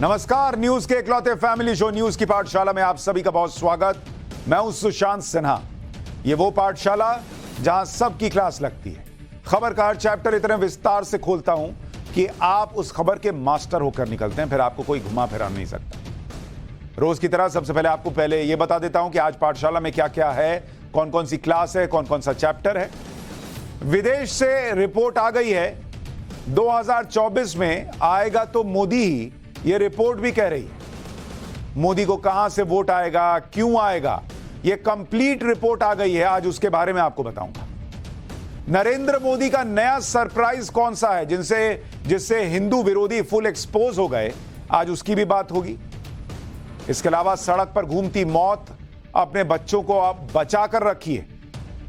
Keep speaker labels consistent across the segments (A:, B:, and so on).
A: नमस्कार, न्यूज के इकलौते फैमिली शो न्यूज की पाठशाला में आप सभी का बहुत स्वागत। मैं हूं सुशांत सिन्हा। ये वो पाठशाला जहां सबकी क्लास लगती है। खबर का हर चैप्टर इतने विस्तार से खोलता हूं कि आप उस खबर के मास्टर होकर निकलते हैं, फिर आपको कोई घुमा फिरा नहीं सकता। रोज की तरह सबसे पहले आपको ये बता देता हूं कि आज पाठशाला में क्या क्या है, कौन कौन सी क्लास है, कौन कौन सा चैप्टर है। विदेश से रिपोर्ट आ गई है, 2024 में आएगा तो मोदी ही, यह रिपोर्ट भी कह रही है। मोदी को कहां से वोट आएगा, क्यों आएगा, यह कंप्लीट रिपोर्ट आ गई है। आज उसके बारे में आपको बताऊंगा। नरेंद्र मोदी का नया सरप्राइज कौन सा है जिससे हिंदू विरोधी फुल एक्सपोज हो गए, आज उसकी भी बात होगी। इसके अलावा सड़क पर घूमती मौत, अपने बच्चों को आप बचा कर रखिए,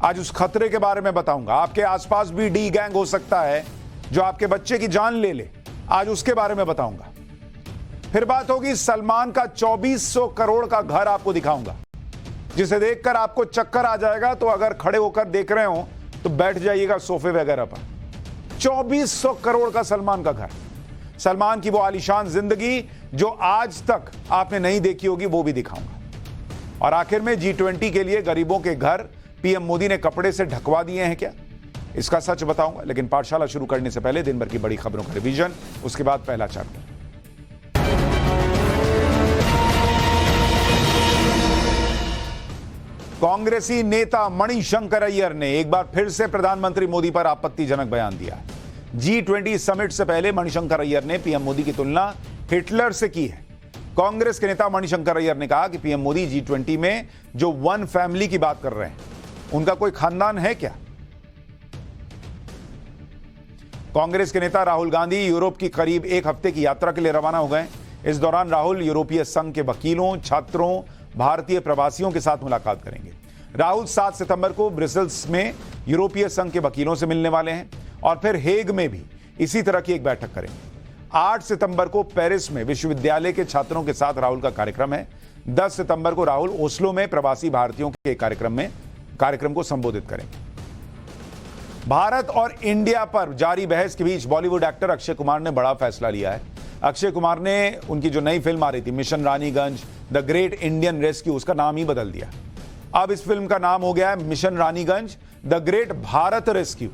A: आज उस खतरे के बारे में बताऊंगा। आपके आसपास भी डी गैंग हो सकता है जो आपके बच्चे की जान ले ले, आज उसके बारे में बताऊंगा। फिर बात होगी सलमान का 2400 करोड़ का घर आपको दिखाऊंगा, जिसे देखकर आपको चक्कर आ जाएगा। तो अगर खड़े होकर देख रहे हो तो बैठ जाइएगा सोफे वगैरह पर। 2400 करोड़ का सलमान का घर, सलमान की वो आलीशान जिंदगी जो आज तक आपने नहीं देखी होगी, वो भी दिखाऊंगा। और आखिर में G20 के लिए गरीबों के घर पीएम मोदी ने कपड़े से ढकवा दिए हैं क्या, इसका सच बताऊंगा। लेकिन पाठशाला शुरू करने से पहले दिन भर की बड़ी खबरों का रिवीजन, उसके बाद पहला चैप्टर। कांग्रेसी नेता मणिशंकर अय्यर ने एक बार फिर से प्रधानमंत्री मोदी पर आपत्तिजनक बयान दिया। G20 समिट से पहले मणिशंकर अय्यर ने पीएम मोदी की तुलना हिटलर से की है। कांग्रेस के नेता मणिशंकर अय्यर ने कहा कि पीएम मोदी G20 में जो वन फैमिली की बात कर रहे हैं, उनका कोई खानदान है क्या। कांग्रेस के नेता राहुल गांधी यूरोप की करीब एक हफ्ते की यात्रा के लिए रवाना हो गए। इस दौरान राहुल यूरोपीय संघ के वकीलों, छात्रों, भारतीय प्रवासियों के साथ मुलाकात करेंगे। राहुल 7 सितंबर को ब्रसेल्स में यूरोपीय संघ के वकीलों से मिलने वाले हैं और फिर हेग में भी इसी तरह की एक बैठक करेंगे। 8 सितंबर को पेरिस में विश्वविद्यालय के छात्रों के साथ राहुल का कार्यक्रम है। 10 सितंबर को राहुल ओस्लो में प्रवासी भारतीयों के कार्यक्रम को संबोधित करेंगे। भारत और इंडिया पर जारी बहस के बीच बॉलीवुड एक्टर अक्षय कुमार ने बड़ा फैसला लिया है। अक्षय कुमार ने उनकी जो नई फिल्म आ रही थी mission Raniganj, the great Indian rescue, उसका नाम ही बदल दिया। अब इस फिल्म का नाम हो गया है mission Raniganj the great Bharat rescue,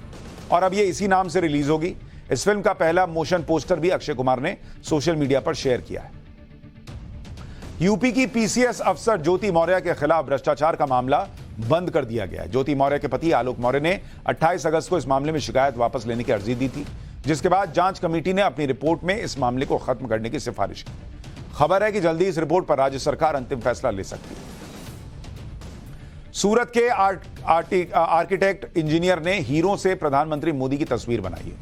A: और अब ये इसी नाम से रिलीज होगी। इस फिल्म का पहला मोशन पोस्टर भी अक्षय कुमार ने सोशल मीडिया पर शेयर किया है। यूपी की पीसीएस अफसर ज्योति मौर्य के खिलाफ भ्रष्टाचार का मामला बंद कर दिया गया है। ज्योति मौर्य के पति आलोक मौर्य ने 28 अगस्त को इस मामले में शिकायत वापस लेने की अर्जी दी थी, जिसके बाद जांच कमेटी ने अपनी रिपोर्ट में इस मामले को खत्म करने की सिफारिश की। खबर है कि जल्दी इस रिपोर्ट पर राज्य सरकार अंतिम फैसला ले सकती है। सूरत के आर्किटेक्ट इंजीनियर ने हीरो से प्रधानमंत्री मोदी की तस्वीर बनाई है।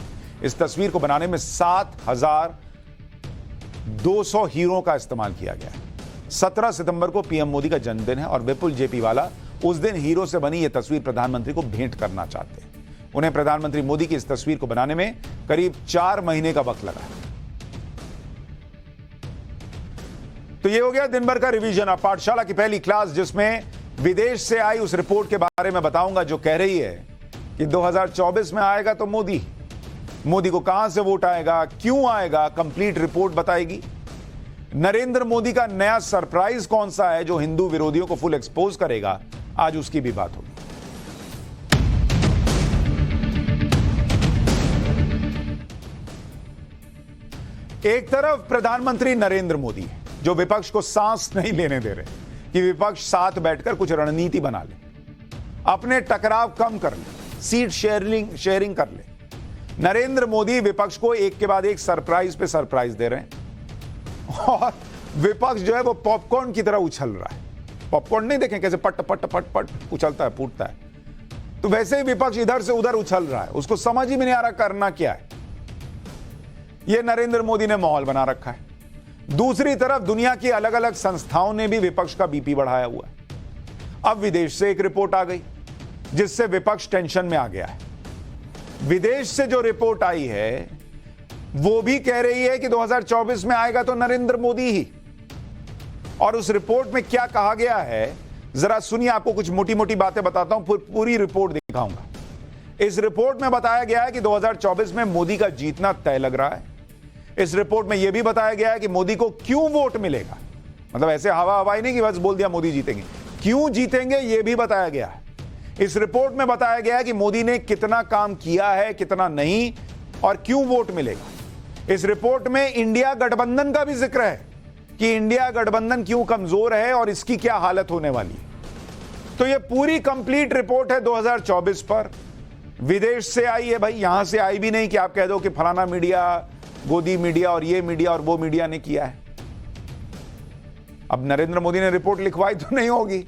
A: इस तस्वीर को बनाने में 7200 हीरो का इस्तेमाल किया गया है। 17 सितंबर को पीएम मोदी का जन्मदिन है और विपुल जेपी वाला उस दिन हीरो से बनी यह तस्वीर प्रधानमंत्री को भेंट करना चाहते हैं। उन्हें प्रधानमंत्री मोदी की इस तस्वीर को बनाने में करीब 4 महीने का वक्त लगा है। तो यह हो गया दिन भर का रिवीजन। अब पाठशाला की पहली क्लास, जिसमें विदेश से आई उस रिपोर्ट के बारे में बताऊंगा, जो कह रही है कि 2024 में आएगा तो मोदी को कहां से वोट आएगा, क्यों आएगा, कंप्लीट रिपोर्ट बताएगी। नरेंद्र मोदी का नया सरप्राइज कौन सा है जो हिंदू विरोधियों को फुल एक्सपोज करेगा, आज उसकी भी बात होगी। एक तरफ प्रधानमंत्री नरेंद्र मोदी है, जो विपक्ष को सांस नहीं लेने दे रहे कि विपक्ष साथ बैठकर कुछ रणनीति बना ले, अपने टकराव कम कर ले, सीट शेयरिंग कर ले। नरेंद्र मोदी विपक्ष को एक के बाद एक सरप्राइज पे सरप्राइज दे रहे हैं और विपक्ष जो है वो पॉपकॉर्न की तरह उछल रहा है। पॉपकॉर्न नहीं देखें कैसे पट पट पट पट उछलता है, फूटता है, तो वैसे ही विपक्ष इधर से उधर उछल रहा है। उसको समझ ही में नहीं आ रहा करना क्या है। यह नरेंद्र मोदी ने माहौल बना रखा है। दूसरी तरफ दुनिया की अलग अलग संस्थाओं ने भी विपक्ष का बीपी बढ़ाया हुआ है। अब विदेश से एक रिपोर्ट आ गई जिससे विपक्ष टेंशन में आ गया है। विदेश से जो रिपोर्ट आई है वो भी कह रही है कि 2024 में आएगा तो नरेंद्र मोदी ही। और उस रिपोर्ट में क्या कहा गया है जरा सुनिए, आपको कुछ मोटी मोटी बातें बताता हूं, फिर पूरी रिपोर्ट दिखाऊंगा। इस रिपोर्ट में बताया गया है कि 2024 में मोदी का जीतना तय लग रहा है। इस रिपोर्ट में यह भी बताया गया है कि मोदी को क्यों वोट मिलेगा, मतलब ऐसे हवा हवाई नहीं कि बस बोल दिया मोदी जीतेंगे, क्यों जीतेंगे यह भी बताया गया है। इस रिपोर्ट में बताया गया है कि मोदी ने कितना काम किया है, कितना नहीं, और क्यों वोट मिलेगा। इस रिपोर्ट में इंडिया गठबंधन का भी जिक्र है कि इंडिया गठबंधन क्यों कमजोर है और इसकी क्या हालत होने वाली है। तो यह पूरी कंप्लीट रिपोर्ट है 2024 पर। विदेश से आई है भाई, यहां से आई भी नहीं कि आप कह दो कि फलाना मीडिया, गोदी मीडिया और ये मीडिया और वो मीडिया ने किया है। अब नरेंद्र मोदी ने रिपोर्ट लिखवाई तो नहीं होगी,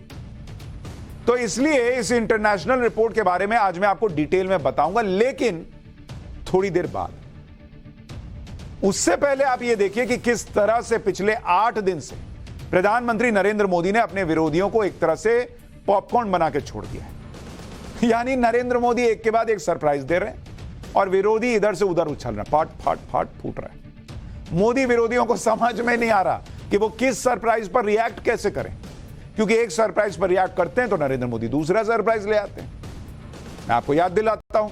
A: तो इसलिए इस इंटरनेशनल रिपोर्ट के बारे में आज मैं आपको डिटेल में बताऊंगा, लेकिन थोड़ी देर बाद। उससे पहले आप यह देखिए कि किस तरह से पिछले 8 दिन से प्रधानमंत्री नरेंद्र मोदी ने अपने विरोधियों को एक तरह से पॉपकॉर्न बना के छोड़ दिया है। यानी नरेंद्र मोदी एक के बाद एक सरप्राइज दे रहे हैं और विरोधी इधर से उधर उछल रहे हैं, फाट फाट फाट फूट रहे हैं। मोदी विरोधियों को समझ में नहीं आ रहा कि वो किस सरप्राइज पर रिएक्ट कैसे करें, क्योंकि एक सरप्राइज पर रिएक्ट करते हैं तो नरेंद्र मोदी दूसरा सरप्राइज ले आते हैं। मैं आपको याद दिलाता हूं,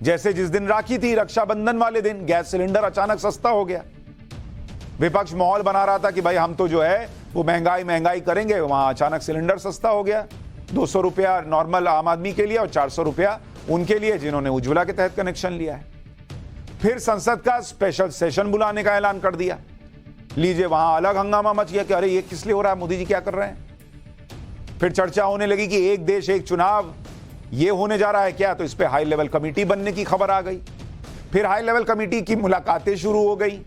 A: जैसे जिस दिन राखी थी, रक्षाबंधन वाले दिन गैस सिलेंडर अचानक सस्ता हो गया। विपक्ष माहौल बना रहा था कि भाई हम तो जो है वो महंगाई करेंगे, वहां अचानक सिलेंडर सस्ता हो गया। 200 रुपया नॉर्मल आम आदमी के लिए और 400 रुपया उनके लिए जिन्होंने उज्ज्वला के तहत कनेक्शन लिया है। फिर संसद का स्पेशल सेशन बुलाने का ऐलान कर दिया। लीजिए, वहां अलग हंगामा मच गया कि अरे ये किस लिए हो रहा है, मोदी जी क्या कर रहे हैं। फिर चर्चा होने लगी कि एक देश एक चुनाव ये होने जा रहा है क्या, तो इस पे हाई लेवल कमेटी बनने की खबर आ गई। फिर हाई लेवल कमेटी की मुलाकातें शुरू हो गई।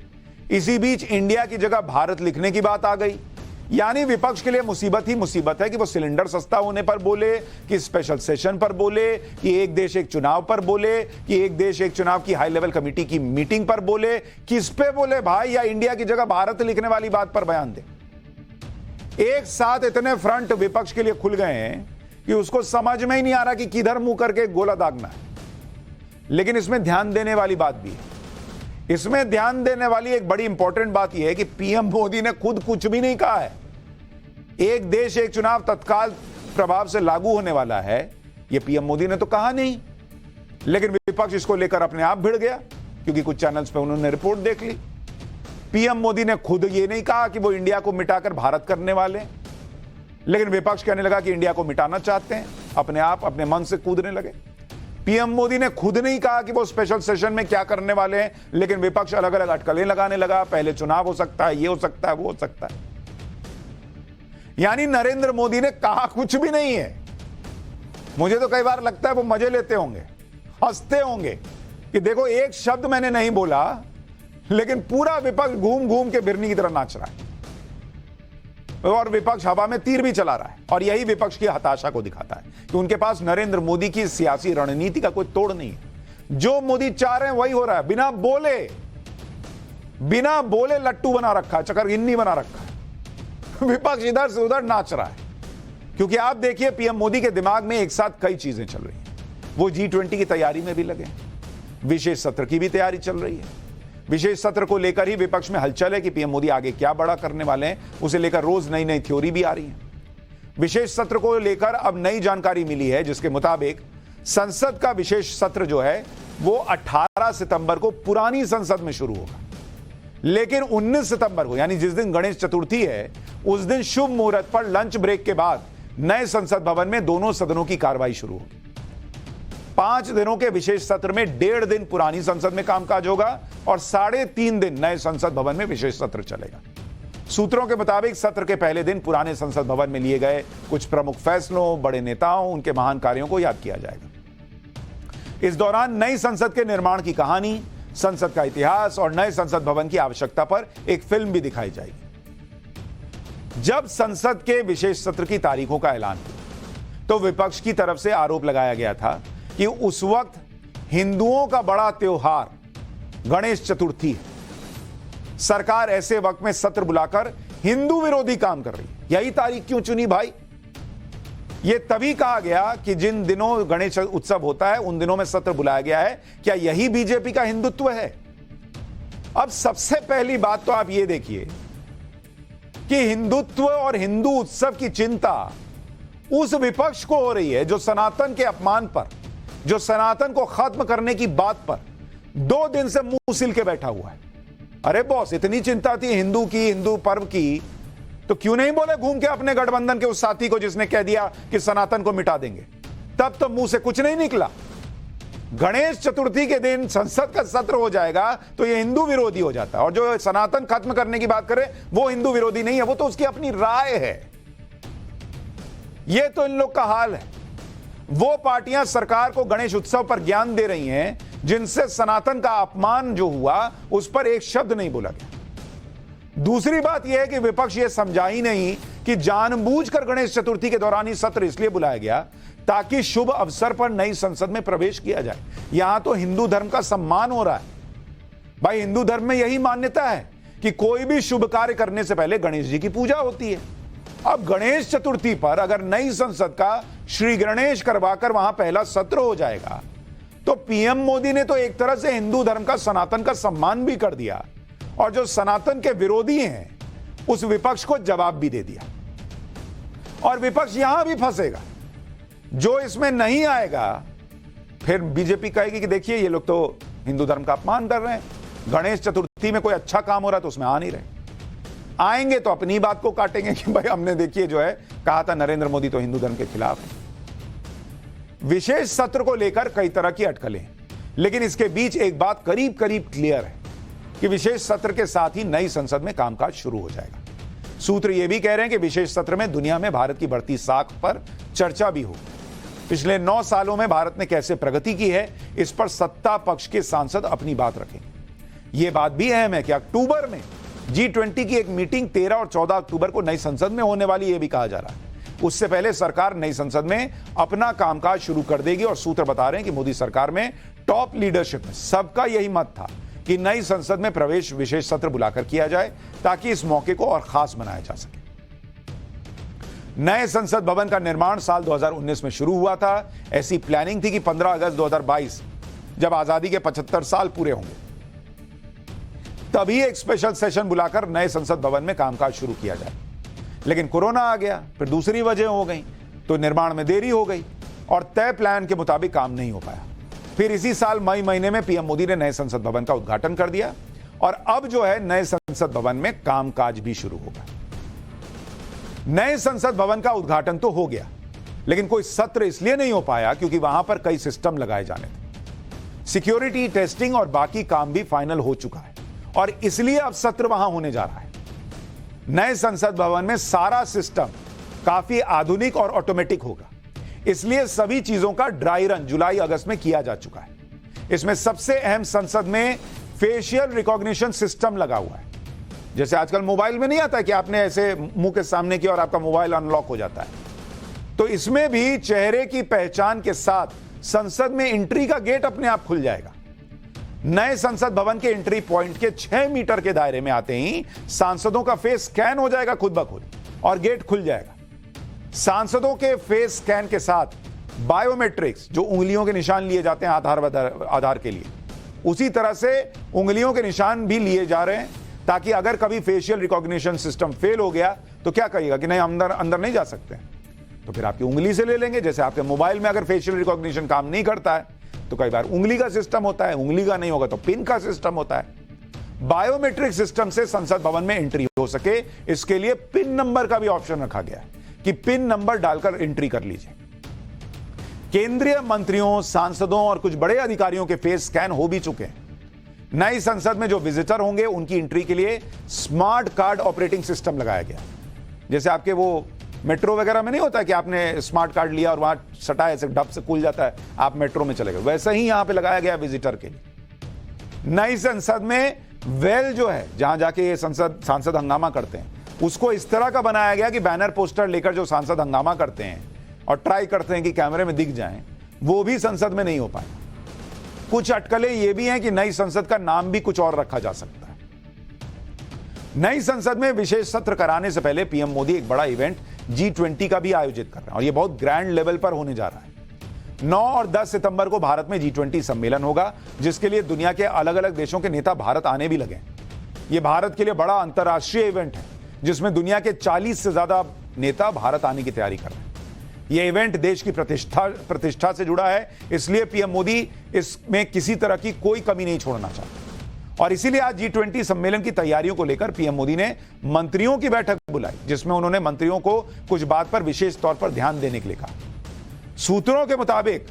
A: इसी बीच इंडिया की जगह भारत लिखने की बात आ गई। यानी विपक्ष के लिए मुसीबत ही मुसीबत है कि वो सिलेंडर सस्ता होने पर बोले, कि स्पेशल सेशन पर बोले, कि एक देश एक चुनाव पर बोले, कि एक देश एक चुनाव की हाई लेवल कमेटी की मीटिंग पर बोले। किस पे बोले भाई, या इंडिया की जगह भारत लिखने वाली बात पर बयान दे। एक साथ इतने फ्रंट विपक्ष के लिए खुल गए हैं कि उसको समझ में ही नहीं आ रहा कि किधर मुंह करके गोला दागना है। लेकिन इसमें ध्यान देने वाली बात भी है। इसमें ध्यान देने वाली एक बड़ी इंपॉर्टेंट बात यह है कि पीएम मोदी ने खुद कुछ भी नहीं कहा है। एक देश एक चुनाव तत्काल प्रभाव से लागू होने वाला है, यह पीएम मोदी ने तो कहा नहीं। लेकिन विपक्ष इसको लेकर अपने आप भिड़ गया, क्योंकि कुछ चैनल्स पे उन्होंने रिपोर्ट देख ली। पीएम मोदी ने खुद ये नहीं कहा कि वो इंडिया को मिटाकर भारत करने वाले, लेकिन विपक्ष कहने लगा कि इंडिया को मिटाना चाहते हैं। अपने आप अपने मन से कूदने लगे। पीएम मोदी ने खुद नहीं कहा कि वो स्पेशल सेशन में क्या करने वाले हैं, लेकिन विपक्ष अलग अलग अटकलें लगाने लगा। पहले चुनाव हो सकता है, ये हो सकता है, वो हो सकता है। यानी नरेंद्र मोदी ने कहा कुछ भी नहीं है। मुझे तो कई बार लगता है वो मजे लेते होंगे, हंसते होंगे कि देखो एक शब्द मैंने नहीं बोला, लेकिन पूरा विपक्ष घूम घूम के बिरनी की तरह नाच रहा है और विपक्ष हवा में तीर भी चला रहा है। और यही विपक्ष की हताशा को दिखाता है कि उनके पास नरेंद्र मोदी की सियासी रणनीति का कोई तोड़ नहीं है। जो मोदी चाह रहे हैं वही हो रहा है। बिना बोले लट्टू बना रखा है, चकरगिन्नी बना रखा है। विपक्ष इधर से उधर नाच रहा है, क्योंकि आप देखिए पीएम मोदी के दिमाग में एक साथ कई चीजें चल रही हैं। वो G20 की तैयारी में भी लगे, विशेष सत्र की भी तैयारी चल रही है। विशेष सत्र को लेकर ही विपक्ष में हलचल है कि पीएम मोदी आगे क्या बड़ा करने वाले हैं, उसे लेकर रोज नई नई थ्योरी भी आ रही है। विशेष सत्र को लेकर अब नई जानकारी मिली है, जिसके मुताबिक संसद का विशेष सत्र जो है वो 18 सितंबर को पुरानी संसद में शुरू होगा, लेकिन 19 सितंबर को, यानी जिस दिन गणेश चतुर्थी है, उस दिन शुभ मुहूर्त पर लंच ब्रेक के बाद नए संसद भवन में दोनों सदनों की कार्रवाई शुरू होगी। 5 दिनों के विशेष सत्र में 1.5 दिन पुरानी संसद में कामकाज होगा और 3.5 दिन नए संसद भवन में विशेष सत्र चलेगा। सूत्रों के मुताबिक सत्र के पहले दिन पुराने संसद भवन में लिए गए कुछ प्रमुख फैसलों, बड़े नेताओं, उनके महान कार्यों को याद किया जाएगा। इस दौरान नई संसद के निर्माण की कहानी, संसद का इतिहास और नए संसद भवन की आवश्यकता पर एक फिल्म भी दिखाई जाएगी। जब संसद के विशेष सत्र की तारीखों का ऐलान हुआ तो विपक्ष की तरफ से आरोप लगाया गया था कि उस वक्त हिंदुओं का बड़ा त्योहार गणेश चतुर्थी है। सरकार ऐसे वक्त में सत्र बुलाकर हिंदू विरोधी काम कर रही है। यही तारीख क्यों चुनी भाई? यह तभी कहा गया कि जिन दिनों गणेश उत्सव होता है उन दिनों में सत्र बुलाया गया है। क्या यही बीजेपी का हिंदुत्व है? अब सबसे पहली बात तो आप यह देखिए कि हिंदुत्व और हिंदू उत्सव की चिंता उस विपक्ष को हो रही है जो सनातन के अपमान पर, जो सनातन को खत्म करने की बात पर 2 दिन से मुंह सिल के बैठा हुआ है। अरे बॉस, इतनी चिंता थी हिंदू की, हिंदू पर्व की, तो क्यों नहीं बोले घूम के अपने गठबंधन के उस साथी को जिसने कह दिया कि सनातन को मिटा देंगे? तब तो मुंह से कुछ नहीं निकला। गणेश चतुर्थी के दिन संसद का सत्र हो जाएगा तो ये हिंदू विरोधी हो जाता है, और जो सनातन खत्म करने की बात करे वो हिंदू विरोधी नहीं है, वो तो उसकी अपनी राय है। ये तो इन लोग का हाल है। वो पार्टियां सरकार को गणेश उत्सव पर ज्ञान दे रही हैं जिनसे सनातन का अपमान जो हुआ उस पर एक शब्द नहीं बोला गया। दूसरी बात यह है कि विपक्ष ये समझा ही नहीं कि जानबूझकर गणेश चतुर्थी के दौरान ही सत्र इसलिए बुलाया गया ताकि शुभ अवसर पर नई संसद में प्रवेश किया जाए। यहां तो हिंदू धर्म का सम्मान हो रहा है। भाई, हिंदू धर्म में यही मान्यता है कि कोई भी शुभ कार्य करने से पहले गणेश जी की पूजा होती है। अब गणेश चतुर्थी पर अगर नई संसद का श्री गणेश करवाकर वहां पहला सत्र हो जाएगा तो पीएम मोदी ने तो एक तरह से हिंदू धर्म का, सनातन का सम्मान भी कर दिया, और जो सनातन के विरोधी हैं उस विपक्ष को जवाब भी दे दिया। और विपक्ष यहां भी फंसेगा। जो इसमें नहीं आएगा, फिर बीजेपी कहेगी कि देखिए ये लोग तो हिंदू धर्म का अपमान कर रहे हैं, गणेश चतुर्थी में कोई अच्छा काम हो रहा है तो उसमें आ नहीं रहे। आएंगे तो अपनी बात को काटेंगे कि भाई हमने देखिए जो है कहा था नरेंद्र मोदी तो हिंदू धर्म के खिलाफ है। विशेष सत्र को लेकर कई तरह की अटकलें हैं, लेकिन इसके बीच एक बात करीब करीब क्लियर है कि विशेष सत्र के साथ ही नई संसद में कामकाज शुरू हो जाएगा। सूत्र यह भी कह रहे हैं कि विशेष सत्र में दुनिया में भारत की बढ़ती साख पर चर्चा भी होगी। पिछले 9 सालों में भारत ने कैसे प्रगति की है, इस पर सत्ता पक्ष के सांसद अपनी बात रखेंगे। यह बात भी अहम है कि अक्टूबर में G20 की एक मीटिंग 13 और 14 अक्टूबर को नई संसद में होने वाली, यह भी कहा जा रहा है। उससे पहले सरकार नई संसद में अपना कामकाज शुरू कर देगी, और सूत्र बता रहे हैं कि मोदी सरकार में टॉप लीडरशिप में सबका यही मत था कि नई संसद में प्रवेश विशेष सत्र बुलाकर किया जाए ताकि इस मौके को और खास बनाया जा सके। नए संसद भवन का निर्माण साल 2019 में शुरू हुआ था। ऐसी प्लानिंग थी कि 15 अगस्त 2022 जब आजादी के 75 साल पूरे होंगे तभी एक स्पेशल सेशन बुलाकर नए संसद भवन में कामकाज शुरू किया जाए। लेकिन कोरोना आ गया, फिर दूसरी वजह हो गई, तो निर्माण में देरी हो गई और तय प्लान के मुताबिक काम नहीं हो पाया। फिर इसी साल मई महीने में पीएम मोदी ने नए संसद भवन का उद्घाटन कर दिया, और अब जो है नए संसद भवन में कामकाज भी शुरू होगा। नए संसद भवन का उद्घाटन तो हो गया, लेकिन कोई सत्र इसलिए नहीं हो पाया क्योंकि वहां पर कई सिस्टम लगाए जाने थे। सिक्योरिटी टेस्टिंग और बाकी काम भी फाइनल हो चुका है, और इसलिए अब सत्र वहां होने जा रहा है। नए संसद भवन में सारा सिस्टम काफी आधुनिक और ऑटोमेटिक होगा, इसलिए सभी चीजों का ड्राई रन जुलाई अगस्त में किया जा चुका है। इसमें सबसे अहम संसद में फेशियल रिकॉग्निशन सिस्टम लगा हुआ है। जैसे आजकल मोबाइल में नहीं आता कि आपने ऐसे मुंह के सामने किया और आपका मोबाइल अनलॉक हो जाता है, तो इसमें भी चेहरे की पहचान के साथ संसद में एंट्री का गेट अपने आप खुल जाएगा। नए संसद भवन के एंट्री पॉइंट के 6 मीटर के दायरे में आते ही सांसदों का फेस स्कैन हो जाएगा खुद ब खुद, और गेट खुल जाएगा। सांसदों के फेस स्कैन के साथ बायोमेट्रिक्स, जो उंगलियों के निशान लिए जाते हैं आधार के लिए, उसी तरह से उंगलियों के निशान भी लिए जा रहे हैं, ताकि अगर कभी फेशियल रिकॉग्निशन सिस्टम फेल हो गया तो क्या कहिएगा कि नहीं, अंदर नहीं जा सकते, तो फिर आपकी उंगली से ले लेंगे। जैसे आपके मोबाइल में अगर फेशियल रिकॉग्निशन काम नहीं करता है तो कई बार उंगली का सिस्टम होता है, उंगली का नहीं होगा तो पिन का सिस्टम होता है। बायोमेट्रिक सिस्टम से संसद भवन में एंट्री हो सके, इसके लिए पिन नंबर का भी ऑप्शन रखा गया है कि पिन नंबर डालकर एंट्री कर लीजिए। केंद्रीय मंत्रियों, सांसदों और कुछ बड़े अधिकारियों के फेस स्कैन हो भी चुके हैं। नई संसद में जो विजिटर होंगे उनकी एंट्री के लिए स्मार्ट कार्ड ऑपरेटिंग सिस्टम लगाया गया। जैसे आपके वो मेट्रो वगैरह में नहीं होता है कि आपने स्मार्ट कार्ड लिया और वहां सटाए ऐसे डब से खुल जाता है, आप मेट्रो में चले गए, वैसा ही यहां पे लगाया गया विजिटर के लिए। नई संसद में वेल जो है, जहां जाके ये सांसद हंगामा करते हैं, उसको इस तरह का बनाया गया कि बैनर पोस्टर लेकर जो सांसद हंगामा करते हैं और ट्राई करते हैं कि कैमरे में दिख जाएं, वो भी संसद में नहीं हो पाए। कुछ अटकलें ये भी हैं कि नई संसद का नाम भी कुछ और रखा जा सकता है। नई संसद में विशेष सत्र कराने से पहले पीएम मोदी एक बड़ा इवेंट G20 का भी आयोजित कर रहे हैं, और यह बहुत ग्रैंड लेवल पर होने जा रहा है। 9 और 10 सितंबर को भारत में G20 सम्मेलन होगा, जिसके लिए दुनिया के अलग अलग देशों के नेता भारत आने भी लगे। यह भारत के लिए बड़ा अंतर्राष्ट्रीय इवेंट है, जिसमें दुनिया के 40 से ज्यादा नेता भारत आने की तैयारी कर रहे हैं। यह इवेंट देश की प्रतिष्ठा से जुड़ा है, इसलिए पीएम मोदी इसमें किसी तरह की कोई कमी नहीं छोड़ना चाहते। और इसीलिए आज G20 सम्मेलन की तैयारियों को लेकर पीएम मोदी ने मंत्रियों की बैठक बुलाई, जिसमें उन्होंने मंत्रियों को कुछ बात पर विशेष तौर पर ध्यान देने के लिए कहा। सूत्रों के मुताबिक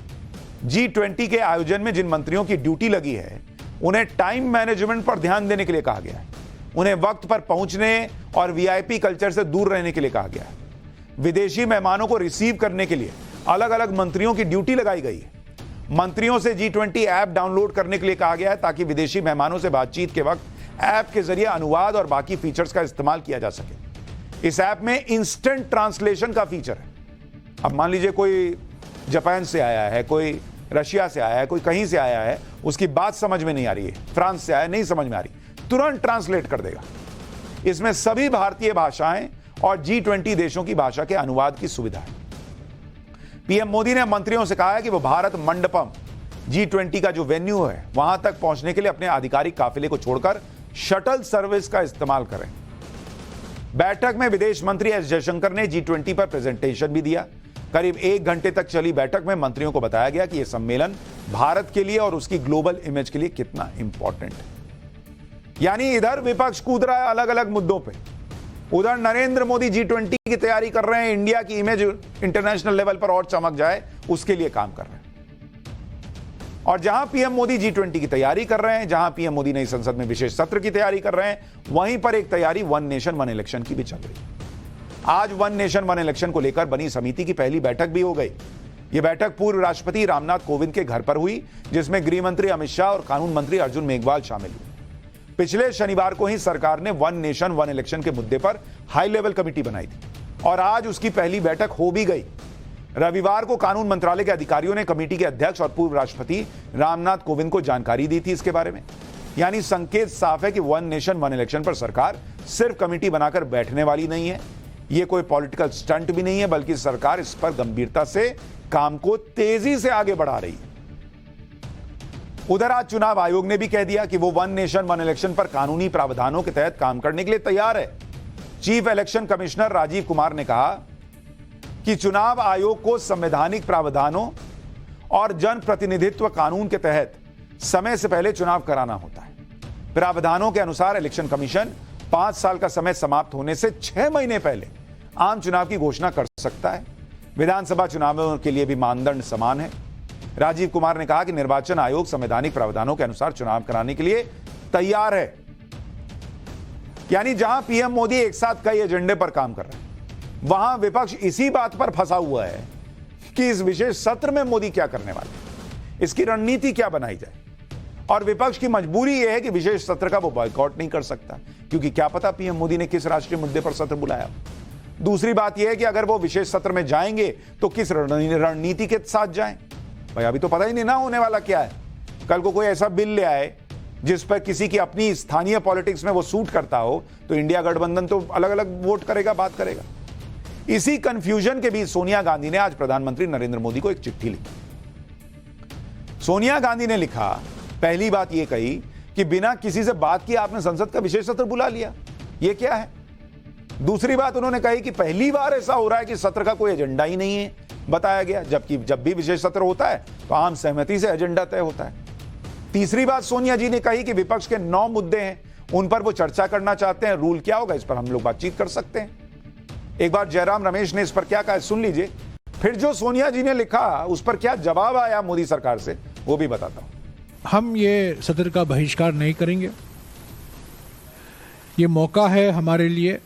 A: G20 के आयोजन में जिन मंत्रियों की ड्यूटी लगी है, उन्हें टाइम मैनेजमेंट पर ध्यान देने के लिए कहा गया है। उन्हें वक्त पर पहुंचने और वीआईपी कल्चर से दूर रहने के लिए कहा गया है। विदेशी मेहमानों को रिसीव करने के लिए अलग अलग मंत्रियों की ड्यूटी लगाई गई है। मंत्रियों से G20 ऐप डाउनलोड करने के लिए कहा गया है, ताकि विदेशी मेहमानों से बातचीत के वक्त ऐप के जरिए अनुवाद और बाकी फीचर्स का इस्तेमाल किया जा सके। इस ऐप में इंस्टेंट ट्रांसलेशन का फीचर है। अब मान लीजिए कोई जापान से आया है, कोई रशिया से आया है, कोई कहीं से आया है, उसकी बात समझ में नहीं आ रही है, फ्रांस से आया, नहीं समझ में आ रही, तुरंत ट्रांसलेट कर देगा। इसमें सभी भारतीय भाषाएं और G20 देशों की भाषा के अनुवाद की सुविधा है। पीएम मोदी ने मंत्रियों से कहा है कि वो भारत मंडपम G20 का जो वेन्यू है, वहां तक पहुंचने के लिए अपने आधिकारिक काफिले को छोड़कर शटल सर्विस का इस्तेमाल करें। बैठक में विदेश मंत्री एस जयशंकर ने G20 पर प्रेजेंटेशन भी दिया। करीब 1 घंटे तक चली बैठक में मंत्रियों को बताया गया कि यह सम्मेलन भारत के लिए और उसकी ग्लोबल इमेज के लिए कितना इंपॉर्टेंट है। यानी इधर विपक्ष कूद रहा है अलग अलग मुद्दों पे, उधर नरेंद्र मोदी G20 की तैयारी कर रहे हैं, इंडिया की इमेज इंटरनेशनल लेवल पर और चमक जाए उसके लिए काम कर रहे हैं। और जहां पीएम मोदी G20 की तैयारी कर रहे हैं, जहां पीएम मोदी नई संसद में विशेष सत्र की तैयारी कर रहे हैं, वहीं पर एक तैयारी वन नेशन वन इलेक्शन की भी चल रही है। आज वन नेशन वन इलेक्शन को लेकर बनी समिति की पहली बैठक भी हो गई। यह बैठक पूर्व राष्ट्रपति रामनाथ कोविंद के घर पर हुई, जिसमें गृह मंत्री अमित शाह और कानून मंत्री अर्जुन मेघवाल शामिल हुए। पिछले शनिवार को ही सरकार ने वन नेशन वन इलेक्शन के मुद्दे पर हाई लेवल कमेटी बनाई थी और आज उसकी पहली बैठक हो भी गई। रविवार को कानून मंत्रालय के अधिकारियों ने कमेटी के अध्यक्ष और पूर्व राष्ट्रपति रामनाथ कोविंद को जानकारी दी थी इसके बारे में। यानी संकेत साफ है कि वन नेशन वन इलेक्शन पर सरकार सिर्फ कमेटी बनाकर बैठने वाली नहीं है, यह कोई पॉलिटिकल स्टंट भी नहीं है, बल्कि सरकार इस पर गंभीरता से काम को तेजी से आगे बढ़ा रही है। उधर आज चुनाव आयोग ने भी कह दिया कि वो वन नेशन वन इलेक्शन पर कानूनी प्रावधानों के तहत काम करने के लिए तैयार है। Chief election commissioner Rajiv Kumar ने कहा कि चुनाव आयोग को संवैधानिक प्रावधानों और जनप्रतिनिधित्व कानून के तहत समय से पहले चुनाव कराना होता है। प्रावधानों के अनुसार इलेक्शन कमीशन 5 साल का समय समाप्त होने से 6 महीने पहले आम चुनाव की घोषणा कर सकता है। विधानसभा चुनावों के लिए भी मानदंड समान है। राजीव कुमार ने कहा कि निर्वाचन आयोग संवैधानिक प्रावधानों के अनुसार चुनाव कराने के लिए तैयार है। यानी जहां पीएम मोदी एक साथ कई एजेंडे पर काम कर रहे हैं, वहां विपक्ष इसी बात पर फंसा हुआ है कि इस विशेष सत्र में मोदी क्या करने वाले हैं, इसकी रणनीति क्या बनाई जाए। और विपक्ष की मजबूरी यह है कि विशेष सत्र का वो बॉयकॉट नहीं कर सकता, क्योंकि क्या पता पीएम मोदी ने किस राष्ट्रीय मुद्दे पर सत्र बुलाया। दूसरी बात यह है कि अगर वो विशेष सत्र में जाएंगे तो किस रणनीति के साथ जाएं। भाई अभी तो पता ही नहीं ना होने वाला क्या है। कल को कोई ऐसा बिल ले आए जिस पर किसी की अपनी स्थानीय पॉलिटिक्स में वो सूट करता हो, तो इंडिया गठबंधन तो अलग अलग वोट करेगा, बात करेगा। इसी कंफ्यूजन के बीच सोनिया गांधी ने आज प्रधानमंत्री नरेंद्र मोदी को एक चिट्ठी लिखी। सोनिया गांधी ने लिखा, पहली बात यह कही कि बिना किसी से बात किए आपने संसद का विशेष सत्र बुला लिया, यह क्या है। दूसरी बात उन्होंने कही कि पहली बार ऐसा हो रहा है कि सत्र का कोई एजेंडा ही नहीं है बताया गया, जबकि जब भी विशेष सत्र होता है तो आम सहमति से एजेंडा तय होता है। तीसरी बात सोनिया जी ने कही कि विपक्ष के 9 मुद्दे हैं, उन पर वो चर्चा करना चाहते हैं। रूल क्या होगा, इस पर हम लोग बातचीत कर सकते हैं। एक बार जयराम रमेश ने इस पर क्या कहा सुन लीजिए, फिर जो सोनिया जी ने लिखा उस पर क्या जवाब आया मोदी सरकार से वो भी बताता हूं।
B: हम ये सत्र का बहिष्कार नहीं करेंगे। ये मौका है हमारे लिए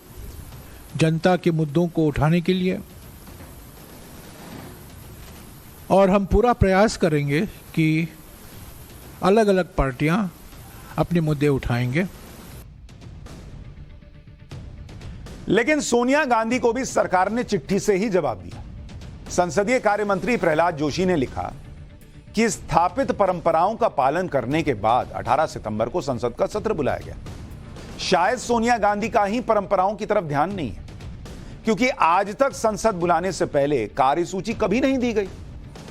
B: जनता के मुद्दों को उठाने के लिए, और हम पूरा प्रयास करेंगे कि अलग अलग पार्टियां अपने मुद्दे उठाएंगे।
A: लेकिन सोनिया गांधी को भी सरकार ने चिट्ठी से ही जवाब दिया। संसदीय कार्य मंत्री प्रहलाद जोशी ने लिखा कि स्थापित परंपराओं का पालन करने के बाद 18 सितंबर को संसद का सत्र बुलाया गया। शायद सोनिया गांधी का ही परंपराओं की तरफ ध्यान नहीं है, क्योंकि आज तक संसद बुलाने से पहले कार्यसूची कभी नहीं दी गई।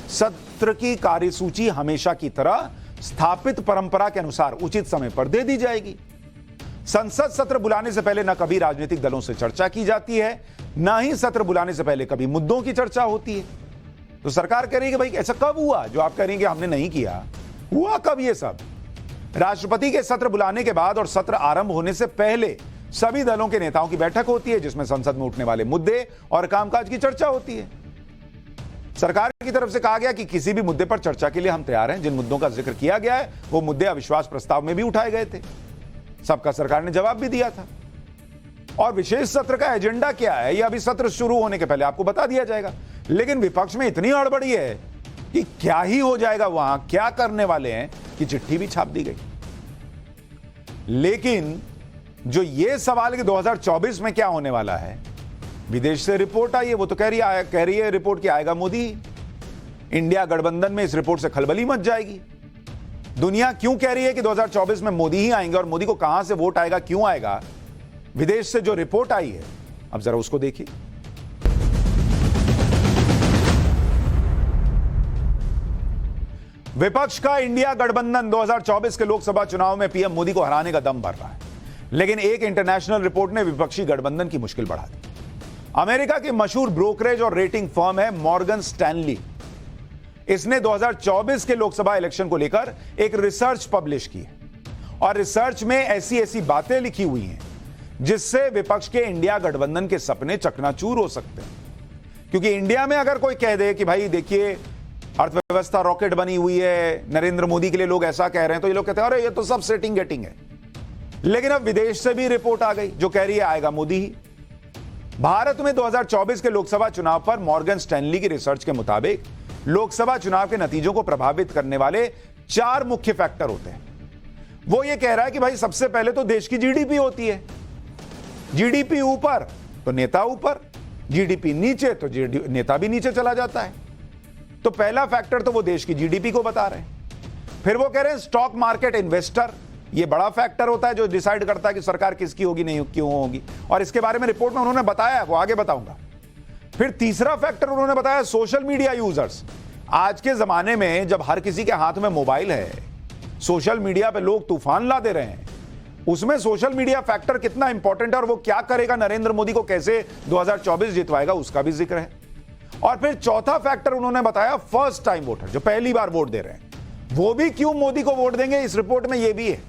A: सत्र की कार्यसूची हमेशा की तरह स्थापित परंपरा के अनुसार उचित समय पर दे दी जाएगी। संसद सत्र बुलाने से पहले न कभी राजनीतिक दलों से चर्चा की जाती है, न ही सत्र बुलाने से पहले कभी मुद्दों की चर्चा होती है। तो सरकार कह रही है कि भाई ऐसा कब हुआ जो आप कह रही हैं कि हमने नहीं किया, हुआ कब ये सब। राष्ट्रपति के सत्र बुलाने के बाद और सत्र आरंभ होने से पहले सभी दलों के नेताओं की बैठक होती है, जिसमें संसद में उठने वाले मुद्दे और कामकाज की चर्चा होती है। सरकार की तरफ से कहा गया कि किसी भी मुद्दे पर चर्चा के लिए हम तैयार हैं। जिन मुद्दों का जिक्र किया गया है वो मुद्दे अविश्वास प्रस्ताव में भी उठाए गए थे। सबका सरकार ने जवाब भी दिया था। और विशेष सत्र का एजेंडा क्या है यह अभी सत्र शुरू होने के पहले आपको बता दिया जाएगा। लेकिन विपक्ष में इतनी हड़बड़ी है कि क्या ही हो जाएगा, वहां क्या करने वाले हैं कि चिट्ठी भी छाप दी गई। लेकिन जो ये सवाल कि 2024 में क्या होने वाला है, विदेश से रिपोर्ट आई है, वो तो कह रही है रिपोर्ट कि आएगा मोदी। इंडिया गठबंधन में इस रिपोर्ट से खलबली मच जाएगी। दुनिया क्यों कह रही है कि 2024 में मोदी ही आएंगे और मोदी को कहां से वोट आएगा, क्यों आएगा? विदेश से जो रिपोर्ट आई है, अब जरा उसको देखिए। विपक्ष का इंडिया गठबंधन 2024 के लोकसभा चुनाव में पीएम मोदी को हराने का दम भर रहा है। लेकिन एक इंटरनेशनल रिपोर्ट ने विपक्षी गठबंधन की मुश्किल बढ़ा दी। अमेरिका की मशहूर ब्रोकरेज और रेटिंग फर्म है मॉर्गन स्टैनली। इसने 2024 के लोकसभा इलेक्शन को लेकर एक रिसर्च पब्लिश की है और रिसर्च में ऐसी बातें लिखी हुई हैं जिससे विपक्ष के इंडिया गठबंधन के सपने चकनाचूर हो सकते हैं। क्योंकि इंडिया में अगर कोई कह दे कि भाई देखिए अर्थव्यवस्था रॉकेट बनी हुई है, नरेंद्र मोदी के लिए लोग ऐसा कह रहे हैं, तो ये लोग कहते हैं अरे ये तो सब सेटिंग गेटिंग है। लेकिन अब विदेश से भी रिपोर्ट आ गई जो कह रही है आएगा मोदी ही। भारत में 2024 के लोकसभा चुनाव पर मॉर्गन स्टैनली की रिसर्च के मुताबिक लोकसभा चुनाव के नतीजों को प्रभावित करने वाले 4 मुख्य फैक्टर होते हैं। वो ये कह रहा है कि भाई सबसे पहले तो देश की जीडीपी होती है। जीडीपी ऊपर तो नेता ऊपर, जीडीपी नीचे तो नेता भी नीचे चला जाता है। तो पहला फैक्टर तो वो देश की जीडीपी को बता रहे हैं। फिर वो कह रहे हैं स्टॉक मार्केट इन्वेस्टर, ये बड़ा फैक्टर होता है जो डिसाइड करता है कि सरकार किसकी होगी, नहीं क्यों होगी। और इसके बारे में रिपोर्ट में उन्होंने बताया, वो आगे बताऊंगा। फिर तीसरा फैक्टर उन्होंने बताया सोशल मीडिया यूजर्स। आज के जमाने में जब हर किसी के हाथ में मोबाइल है, सोशल मीडिया पे लोग तूफान ला दे रहे हैं, उसमें सोशल मीडिया फैक्टर कितना इंपॉर्टेंट है और वो क्या करेगा, नरेंद्र मोदी को कैसे 2024 जितवाएगा, उसका भी जिक्र है। और फिर चौथा फैक्टर उन्होंने बताया फर्स्ट टाइम वोटर, जो पहली बार वोट दे रहे हैं, वो भी क्यों मोदी को वोट देंगे, इस रिपोर्ट में ये भी है।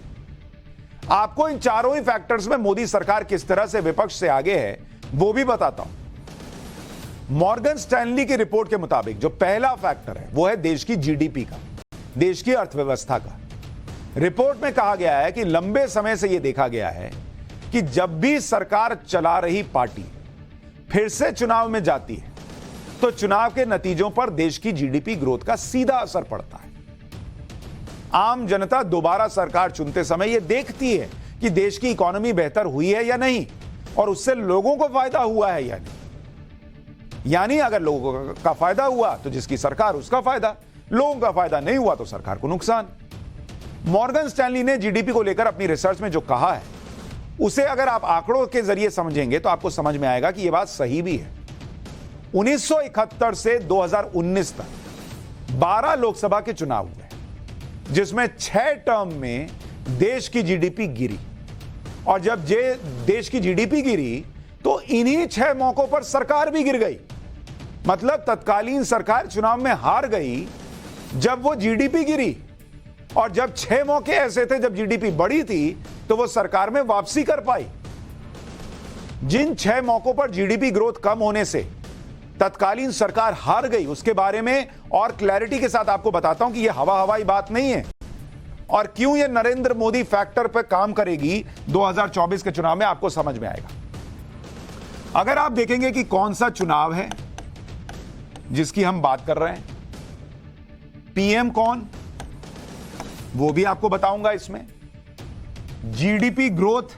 A: आपको इन चारों ही फैक्टर्स में मोदी सरकार किस तरह से विपक्ष से आगे है वो भी बताता हूं। मॉर्गन स्टैनली की रिपोर्ट के मुताबिक जो पहला फैक्टर है वो है देश की जीडीपी का, देश की अर्थव्यवस्था का। रिपोर्ट में कहा गया है कि लंबे समय से यह देखा गया है कि जब भी सरकार चला रही पार्टी फिर से चुनाव में जाती है तो चुनाव के नतीजों पर देश की जीडीपी ग्रोथ का सीधा असर पड़ता है। आम जनता दोबारा सरकार चुनते समय यह देखती है कि देश की इकोनॉमी बेहतर हुई है या नहीं और उससे लोगों को फायदा हुआ है या नहीं। यानी अगर लोगों का फायदा हुआ तो जिसकी सरकार उसका फायदा, लोगों का फायदा नहीं हुआ तो सरकार को नुकसान। मॉर्गन स्टैनली ने जीडीपी को लेकर अपनी रिसर्च में जो कहा है उसे अगर आप आंकड़ों के जरिए समझेंगे तो आपको समझ में आएगा कि यह बात सही भी है। 1971 से 2019 तक 12 लोकसभा के चुनाव हुए जिसमें 6 टर्म में देश की जीडीपी गिरी। और जब देश की जीडीपी गिरी तो इन्हीं 6 मौकों पर सरकार भी गिर गई। मतलब तत्कालीन सरकार चुनाव में हार गई जब वो जीडीपी गिरी, और जब 6 मौके ऐसे थे जब जीडीपी बढ़ी थी तो वो सरकार में वापसी कर पाई। जिन 6 मौकों पर जीडीपी ग्रोथ कम होने से तत्कालीन सरकार हार गई उसके बारे में और क्लैरिटी के साथ आपको बताता हूं कि यह हवाई बात नहीं है और क्यों यह नरेंद्र मोदी फैक्टर पर काम करेगी 2024 के चुनाव में, आपको समझ में आएगा। अगर आप देखेंगे कि कौन सा चुनाव है जिसकी हम बात कर रहे हैं, पीएम कौन, वो भी आपको बताऊंगा। इसमें जीडीपी ग्रोथ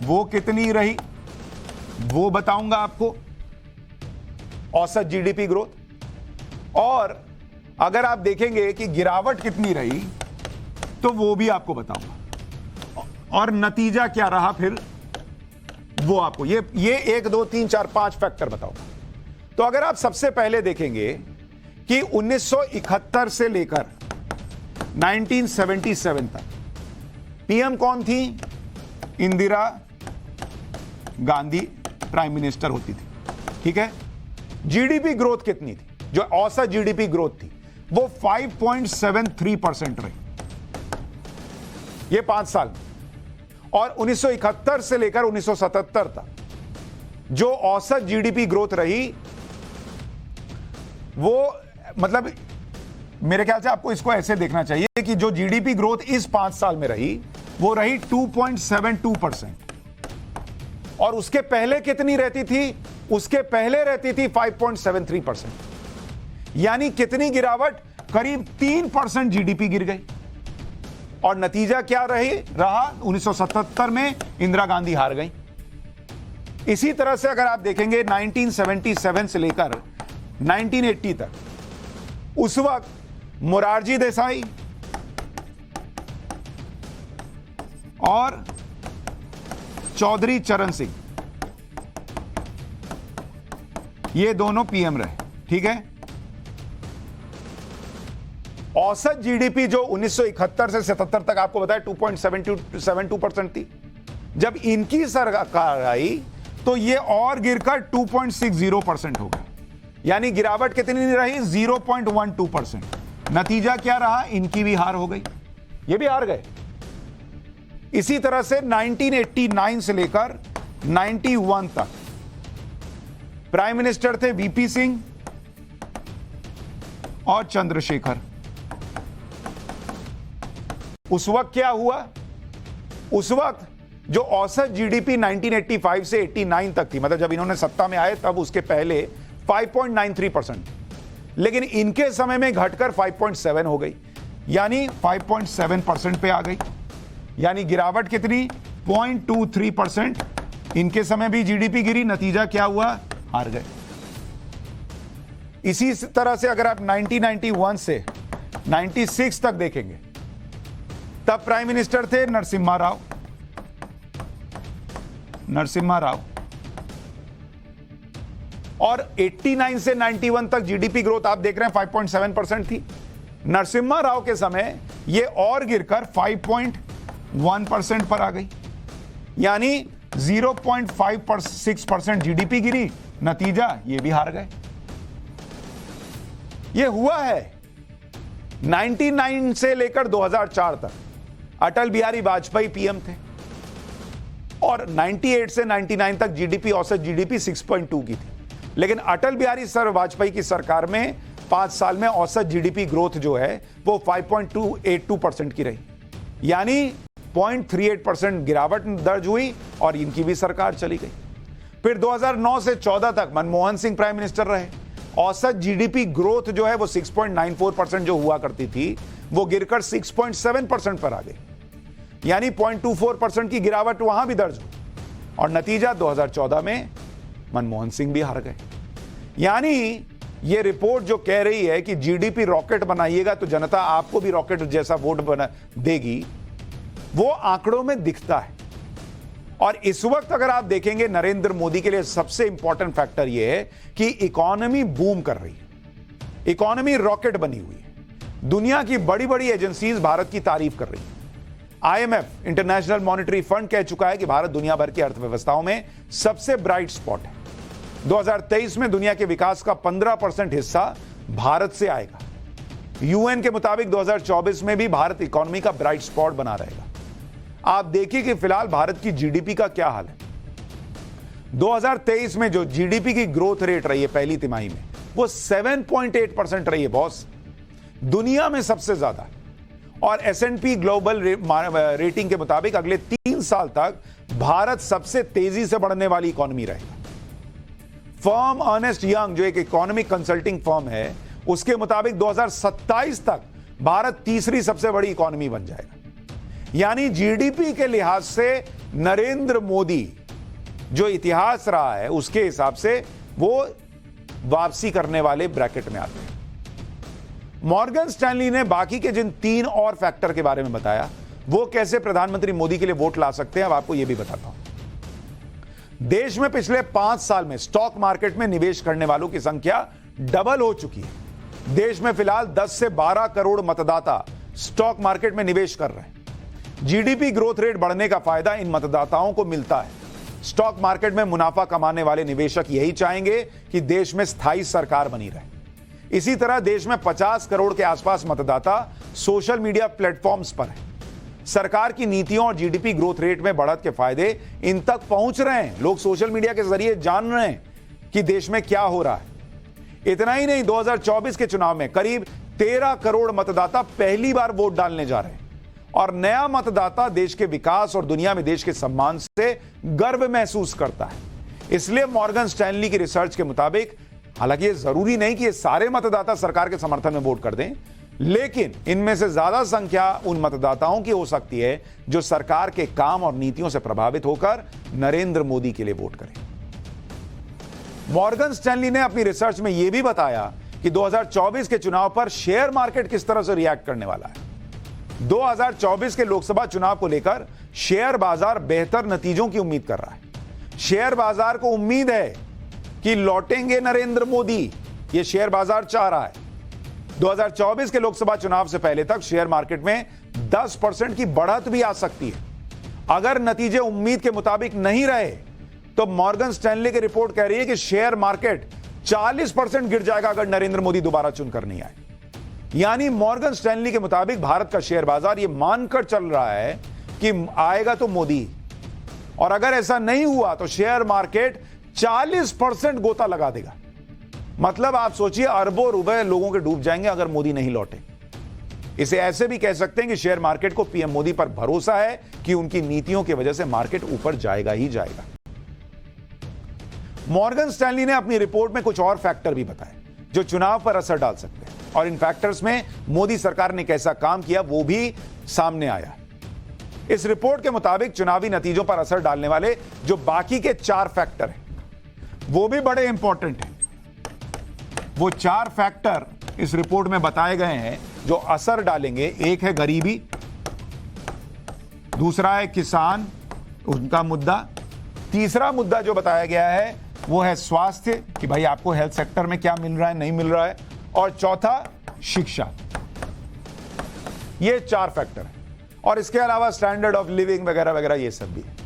A: वो कितनी रही वो बताऊंगा आपको, औसत जीडीपी ग्रोथ। और अगर आप देखेंगे कि गिरावट कितनी रही तो वो भी आपको बताऊंगा, और नतीजा क्या रहा फिर वो आपको ये 1 2 3 4 5 फैक्टर बताऊंगा। तो अगर आप सबसे पहले देखेंगे कि 1971 से लेकर 1977 तक पीएम कौन थी, इंदिरा गांधी प्राइम मिनिस्टर होती थी, ठीक है। जीडीपी ग्रोथ कितनी थी, जो औसत जीडीपी ग्रोथ थी वो 5.73% रही। ये 5 साल में। और 1971 से लेकर 1977 तक जो औसत जीडीपी ग्रोथ रही, वो मतलब मेरे ख्याल से आपको इसको ऐसे देखना चाहिए कि जो जीडीपी ग्रोथ इस 5 साल में रही वो रही 2.72%। और उसके पहले कितनी रहती थी? उसके पहले रहती थी 5.73%। यानी कितनी गिरावट? करीब 3% जीडीपी गिर गई। और नतीजा क्या रहा? 1977 में इंदिरा गांधी हार गई। इसी तरह से अगर आप देखेंगे 1977 से लेकर 1980 तक, उस वक्त मोरारजी देसाई और चौधरी चरण सिंह, ये दोनों पीएम रहे, ठीक है। औसत जीडीपी जो 1971 से 77 तक आपको बताया 2.72% थी। जब इनकी सरकार आई तो ये और गिरकर 2.60% हो गई। यानी गिरावट कितनी रही? 0.12%। नतीजा क्या रहा? इनकी भी हार हो गई, ये भी हार गए। इसी तरह से 1989 से लेकर 91 तक प्राइम मिनिस्टर थे वीपी सिंह और चंद्रशेखर। उस वक्त क्या हुआ? उस वक्त जो औसत जीडीपी 1985 से 89 तक थी, मतलब जब इन्होंने सत्ता में आए तब उसके पहले 5.93%, लेकिन इनके समय में घटकर 5.7 हो गई, यानी 5.7% पे आ गई। यानी गिरावट कितनी? 0.23%। इनके समय भी जीडीपी गिरी, नतीजा क्या हुआ? हार गए। इसी तरह से अगर आप 1991 से 96 तक देखेंगे, तब प्राइम मिनिस्टर थे नरसिम्हा राव, और 89 से 91 तक जीडीपी ग्रोथ आप देख रहे हैं 5.7% थी। नरसिम्हा राव के समय यह और गिरकर 5.1% पर आ गई, यानी 0.56% जीडीपी गिरी, नतीजा ये भी हार गए। यह हुआ है 99 से लेकर 2004 तक। अटल बिहारी वाजपेयी पीएम थे और 98 से 99 तक जीडीपी, औसत जीडीपी 6.2 की थी। लेकिन अटल बिहारी वाजपेयी की सरकार में 5 साल में औसत जीडीपी ग्रोथ जो है वो 5.82% की रही, यानी 0.38% गिरावट दर्ज हुई और इनकी भी सरकार चली गई। फिर 2009 से 14 तक मनमोहन सिंह प्राइम मिनिस्टर रहे। औसत जीडीपी ग्रोथ जो है वो 6.94% जो हुआ करती थी वो गिरकर 6.7% पर आ गई, यानी 0.24% की गिरावट वहां भी दर्ज हुई। और नतीजा 2014 में मनमोहन सिंह भी हार गए। यानी ये रिपोर्ट जो कह रही है कि जीडीपी रॉकेट बनाइएगा तो जनता आपको भी रॉकेट जैसा वोट बना देगी, वो आंकड़ों में दिखता है। और इस वक्त अगर आप देखेंगे नरेंद्र मोदी के लिए सबसे इंपॉर्टेंट फैक्टर यह है कि इकोनॉमी बूम कर रही है, इकोनॉमी रॉकेट बनी हुई है। दुनिया की बड़ी बड़ी एजेंसीज भारत की तारीफ कर रही है। आईएमएफ, इंटरनेशनल मॉनेटरी फंड, कह चुका है कि भारत दुनिया भर की अर्थव्यवस्थाओं में सबसे ब्राइट स्पॉट है। 2023 में दुनिया के विकास का 15% हिस्सा भारत से आएगा। यूएन के मुताबिक 2024 में भी भारत इकोनॉमी का ब्राइट स्पॉट बना रहेगा। आप देखिए कि फिलहाल भारत की जीडीपी का क्या हाल है। 2023 में जो जीडीपी की ग्रोथ रेट रही है पहली तिमाही में, वो 7.8% रही है बॉस, दुनिया में सबसे ज्यादा। और S&P ग्लोबल रेटिंग के मुताबिक अगले 3 साल तक भारत सबसे तेजी से बढ़ने वाली इकोनॉमी रहेगा। फर्म अर्नेस्ट यंग, जो एक इकोनॉमिक कंसल्टिंग फर्म है, उसके मुताबिक 2027 तक भारत तीसरी सबसे बड़ी इकोनॉमी बन जाएगा। यानी जीडीपी के लिहाज से नरेंद्र मोदी जो इतिहास रहा है उसके हिसाब से वो वापसी करने वाले ब्रैकेट में आते हैं। मॉर्गन स्टैनली ने बाकी के जिन 3 और फैक्टर के बारे में बताया, वो कैसे प्रधानमंत्री मोदी के लिए वोट ला सकते हैं, अब आपको यह भी बताता हूं। देश में पिछले 5 साल में स्टॉक मार्केट में निवेश करने वालों की संख्या डबल हो चुकी है। देश में फिलहाल 10 से 12 करोड़ मतदाता स्टॉक मार्केट में निवेश कर रहे हैं। जीडीपी ग्रोथ रेट बढ़ने का फायदा इन मतदाताओं को मिलता है। स्टॉक मार्केट में मुनाफा कमाने वाले निवेशक यही चाहेंगे कि देश में स्थायी सरकार बनी रहे। इसी तरह देश में 50 करोड़ के आसपास मतदाता सोशल मीडिया प्लेटफॉर्म्स पर हैं। सरकार की नीतियों और जीडीपी ग्रोथ रेट में बढ़त के फायदे इन तक पहुंच रहे हैं। लोग सोशल मीडिया के जरिए जान रहे हैं कि देश में क्या हो रहा है। इतना ही नहीं, 2024 के चुनाव में करीब 13 करोड़ मतदाता पहली बार वोट डालने जा रहे हैं और नया मतदाता देश के विकास और दुनिया में देश के सम्मान से गर्व महसूस करता है। इसलिए मॉर्गन स्टैनली की रिसर्च के मुताबिक, हालांकि ये जरूरी नहीं कि ये सारे मतदाता सरकार के समर्थन में वोट कर दें, लेकिन इनमें से ज्यादा संख्या उन मतदाताओं की हो सकती है जो सरकार के काम और नीतियों से प्रभावित होकर नरेंद्र मोदी के लिए वोट करें। मॉर्गन स्टैनली ने अपनी रिसर्च में यह भी बताया कि 2024 के चुनाव पर शेयर मार्केट किस तरह से रिएक्ट करने वाला है। 2024 के लोकसभा चुनाव को लेकर शेयर बाजार बेहतर नतीजों की उम्मीद कर रहा है। शेयर बाजार को उम्मीद है कि लौटेंगे नरेंद्र मोदी, यह शेयर बाजार चाह रहा है। 2024 के लोकसभा चुनाव से पहले तक शेयर मार्केट में 10% की बढ़त भी आ सकती है। अगर नतीजे उम्मीद के मुताबिक नहीं रहे तो मॉर्गन स्टैनली की रिपोर्ट कह रही है कि शेयर मार्केट 40% गिर जाएगा अगर नरेंद्र मोदी दोबारा चुनकर नहीं आए। यानी मॉर्गन स्टैनली के मुताबिक भारत का शेयर बाजार यह मानकर चल रहा है कि आएगा तो मोदी, और अगर ऐसा नहीं हुआ तो शेयर मार्केट 40% गोता लगा देगा। मतलब आप सोचिए, अरबों रुपए लोगों के डूब जाएंगे अगर मोदी नहीं लौटे। इसे ऐसे भी कह सकते हैं कि शेयर मार्केट को पीएम मोदी पर भरोसा है कि उनकी नीतियों की वजह से मार्केट ऊपर जाएगा ही जाएगा। मॉर्गन स्टैनली ने अपनी रिपोर्ट में कुछ और फैक्टर भी बताए जो चुनाव पर असर डाल सकते हैं, और इन फैक्टर्स में मोदी सरकार ने कैसा काम किया वो भी सामने आया। इस रिपोर्ट के मुताबिक चुनावी नतीजों पर असर डालने वाले जो बाकी के 4 फैक्टर हैं वो भी बड़े इंपॉर्टेंट हैं। वो 4 फैक्टर इस रिपोर्ट में बताए गए हैं जो असर डालेंगे। एक है गरीबी, दूसरा है किसान, उनका मुद्दा, तीसरा मुद्दा जो बताया गया है वो है स्वास्थ्य, कि भाई आपको हेल्थ सेक्टर में क्या मिल रहा है, नहीं मिल रहा है, और चौथा शिक्षा। ये 4 फैक्टर हैं, और इसके अलावा स्टैंडर्ड ऑफ लिविंग वगैरह वगैरह ये सब भी है।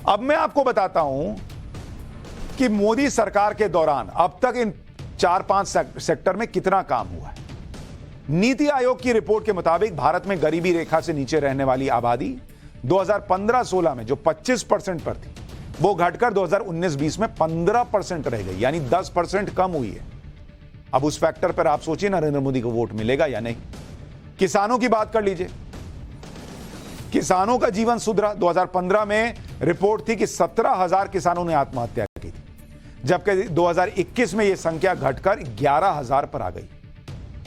A: अब मैं आपको बताता हूं कि मोदी सरकार के दौरान अब तक इन 4-5 सेक्टर में कितना काम हुआ है। नीति आयोग की रिपोर्ट के मुताबिक भारत में गरीबी रेखा से नीचे रहने वाली आबादी 2015-16 में जो 25% पर थी वो घटकर 2019-20 में 15% रह गई, यानी 10% कम हुई है। अब उस फैक्टर पर आप सोचिए नरेंद्र मोदी को वोट मिलेगा या नहीं। किसानों की बात कर लीजिए, किसानों का जीवन सुधरा। 2015 में रिपोर्ट थी कि 17,000 किसानों ने आत्महत्या की थी, जबकि 2021 में यह संख्या घटकर 11,000 पर आ गई।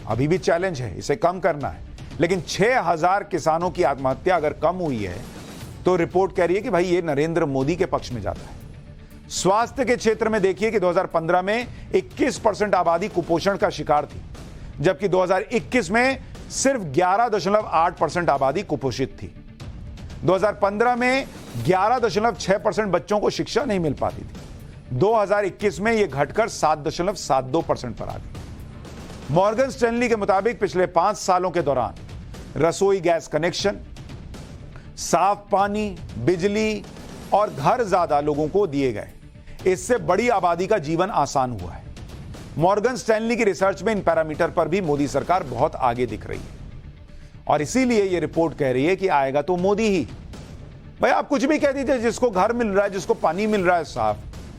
A: अभी भी चैलेंज है, इसे कम करना है, लेकिन 6,000 किसानों की आत्महत्या अगर कम हुई है तो रिपोर्ट कह रही है कि भाई ये नरेंद्र मोदी के पक्ष में जाता है। स्वास्थ्य के क्षेत्र में देखिए कि 2015 में 21% आबादी कुपोषण का शिकार थी, जबकि 2021 में सिर्फ 11.8% आबादी कुपोषित थी। 2015 में 11.6% बच्चों को शिक्षा नहीं मिल पाती थी। 2021 में यह घटकर 7.72% पर आ गई। मॉर्गन स्टैनली के मुताबिक पिछले 5 सालों के दौरान रसोई गैस कनेक्शन, साफ पानी, बिजली और घर ज्यादा लोगों को दिए गए। इससे बड़ी आबादी का जीवन आसान हुआ है। मॉर्गन स्टैनली की रिसर्च में इन पैरामीटर पर भी मोदी सरकार बहुत आगे दिख रही है, और इसीलिए यह रिपोर्ट कह रही है कि आएगा तो मोदी ही। भाई आप कुछ भी कह दीजिए, जिसको घर मिल रहा है, जिसको पानी मिल रहा है साफ,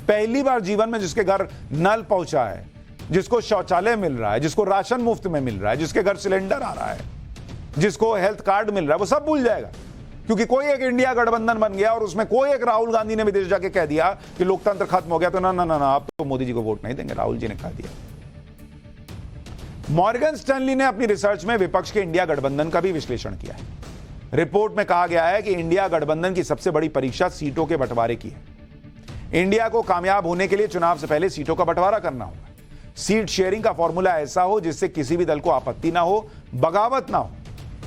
A: पहली बार जीवन में जिसके घर नल पहुंचा है, जिसको शौचालय मिल रहा है, जिसको राशन मुफ्त में मिल रहा है, जिसके घर सिलेंडर आ रहा है, जिसको हेल्थ कार्ड मिल रहा है, वो सब भूल जाएगा, क्योंकि कोई एक इंडिया गठबंधन बन गया और उसमें कोई एक राहुल गांधी ने विदेश जाके कह दिया कि लोकतंत्र खत्म हो गया, तो ना ना ना ना आप तो मोदी जी को वोट नहीं देंगे, राहुल जी ने कह दिया। मॉर्गन स्टैनली ने अपनी रिसर्च में विपक्ष के इंडिया गठबंधन का भी विश्लेषण किया है। रिपोर्ट में कहा गया है कि इंडिया गठबंधन की सबसे बड़ी परीक्षा सीटों के बंटवारे की है। इंडिया को कामयाब होने के लिए चुनाव से पहले सीटों का बंटवारा करना होगा। सीट शेयरिंग का फॉर्मूला ऐसा हो जिससे किसी भी दल को आपत्ति ना हो, बगावत ना हो।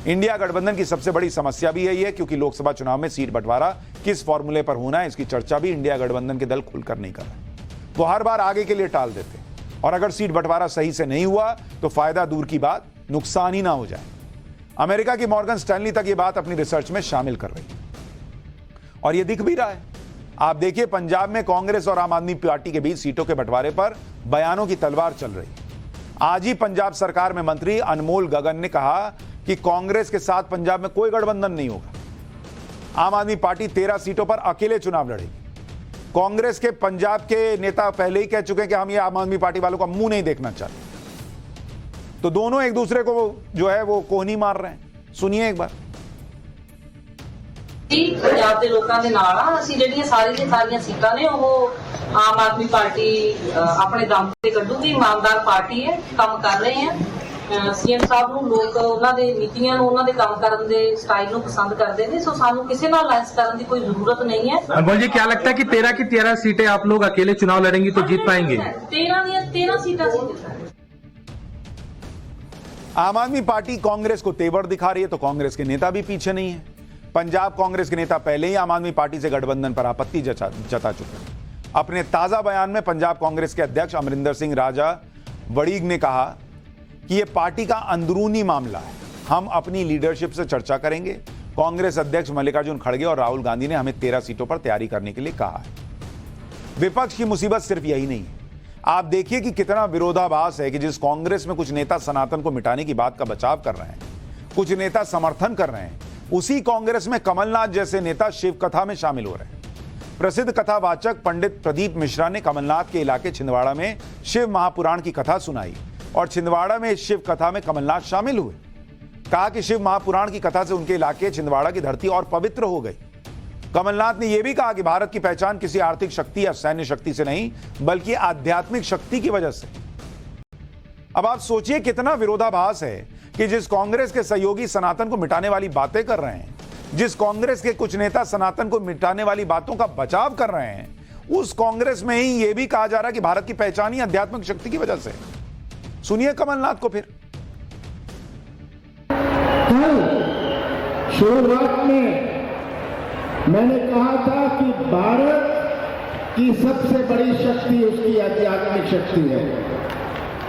A: इंडिया गठबंधन की सबसे बड़ी समस्या भी यही है, क्योंकि लोकसभा चुनाव में सीट बंटवारा किस फॉर्मूले पर होना है इसकी चर्चा भी इंडिया गठबंधन के दल खुलकर नहीं कर रहे। वो हर बार आगे के लिए टाल देते, और अगर सीट बंटवारा सही से नहीं हुआ तो फायदा दूर की बात, नुकसान ही ना हो जाए। अमेरिका की मॉर्गन स्टैनली तक ये बात अपनी रिसर्च में शामिल कर रही है, और ये दिख भी रहा है। आप देखिए, पंजाब में कांग्रेस और आम आदमी पार्टी के बीच सीटों के बंटवारे पर बयानों की तलवार चल रही है। आज ही पंजाब सरकार में मंत्री अनमोल गगन ने कहा कि कांग्रेस के साथ पंजाब में कोई गठबंधन नहीं होगा। आम आदमी पार्टी 13 सीटों पर अकेले चुनाव लड़ेगी। कांग्रेस के पंजाब के नेता पहले ही कह चुके हैं कि हम ये आम आदमी पार्टी वालों का मुंह नहीं देखना चाहते। तो दोनों एक दूसरे को जो है वो कोहनी मार रहे हैं। सुनिए एक बार।
C: पंजाब के लोगों के नाल आ ਅਸੀਂ ਜਿਹੜੀਆਂ ਸਾਰੀਆਂ ਸੀਟਾਂ ਨੇ ਉਹ ਆਮ ਆਦਮੀ ਪਾਰਟੀ ਆਪਣੇ ਦਮ ਤੇ ਕੱਢੂਗੀ। ਇਮਾਨਦਾਰ ਪਾਰਟੀ ਹੈ, ਕੰਮ ਕਰ ਰਹੇ ਆ। ਸੀਐਮ ਸਾਹਿਬ ਨੂੰ ਲੋਕ ਉਹਨਾਂ ਦੇ ਨੀਤੀਆਂ ਨੂੰ, ਉਹਨਾਂ ਦੇ ਕੰਮ ਕਰਨ ਦੇ ਸਟਾਈਲ ਨੂੰ ਪਸੰਦ ਕਰਦੇ ਨੇ। ਸੋ ਸਾਨੂੰ ਕਿਸੇ ਨਾਲ ਅਲਾਈਅੰਸ ਕਰਨ ਦੀ ਕੋਈ ਜ਼ਰੂरत नहीं है।
D: अनमोल जी, क्या लगता है कि 13 की 13 सीटें आप लोग अकेले चुनाव लड़ेंगी तो जीत पाएंगे?
C: 13 सीटें
A: आम आदमी पार्टी कांग्रेस को तेवर दिखा रही है तो कांग्रेस के नेता भी पीछे नहीं है। पंजाब कांग्रेस के नेता पहले ही आम आदमी पार्टी से गठबंधन पर आपत्ति जता चुके हैं। अपने ताजा बयान में पंजाब कांग्रेस के अध्यक्ष अमरिंदर सिंह राजा वड़ीग ने कहा कि यह पार्टी का अंदरूनी मामला है, हम अपनी लीडरशिप से चर्चा करेंगे। कांग्रेस अध्यक्ष मल्लिकार्जुन खड़गे और राहुल गांधी ने हमें 13 सीटों पर तैयारी करने के लिए कहा है। विपक्ष की मुसीबत सिर्फ यही नहीं है। आप देखिए कि कितना विरोधाभास है कि जिस कांग्रेस में कुछ नेता सनातन को मिटाने की बात का बचाव कर रहे हैं, कुछ नेता समर्थन कर रहे हैं, उसी कांग्रेस में कमलनाथ जैसे नेता शिव कथा में शामिल हो रहे हैं। प्रसिद्ध कथावाचक पंडित प्रदीप मिश्रा ने कमलनाथ के इलाके छिंदवाड़ा में शिव महापुराण की कथा सुनाई और छिंदवाड़ा में इस शिव कथा में कमलनाथ शामिल हुए। कहा कि शिव महापुराण की कथा से उनके इलाके छिंदवाड़ा की धरती और पवित्र हो गई। कमलनाथ ने यह भी कहा कि भारत की पहचान किसी आर्थिक शक्ति या सैन्य शक्ति से नहीं बल्कि आध्यात्मिक शक्ति की वजह से। अब आप सोचिए कितना विरोधाभास है कि जिस कांग्रेस के सहयोगी सनातन को मिटाने वाली बातें कर रहे हैं, जिस कांग्रेस के कुछ नेता सनातन को मिटाने वाली बातों का बचाव कर रहे हैं, उस कांग्रेस में ही यह भी कहा जा रहा है कि भारत की पहचान ही आध्यात्मिक शक्ति की वजह से। सुनिए कमलनाथ को फिर।
E: कल शुरुआत में मैंने कहा था कि भारत की सबसे बड़ी शक्ति उसकी आध्यात्मिक शक्ति है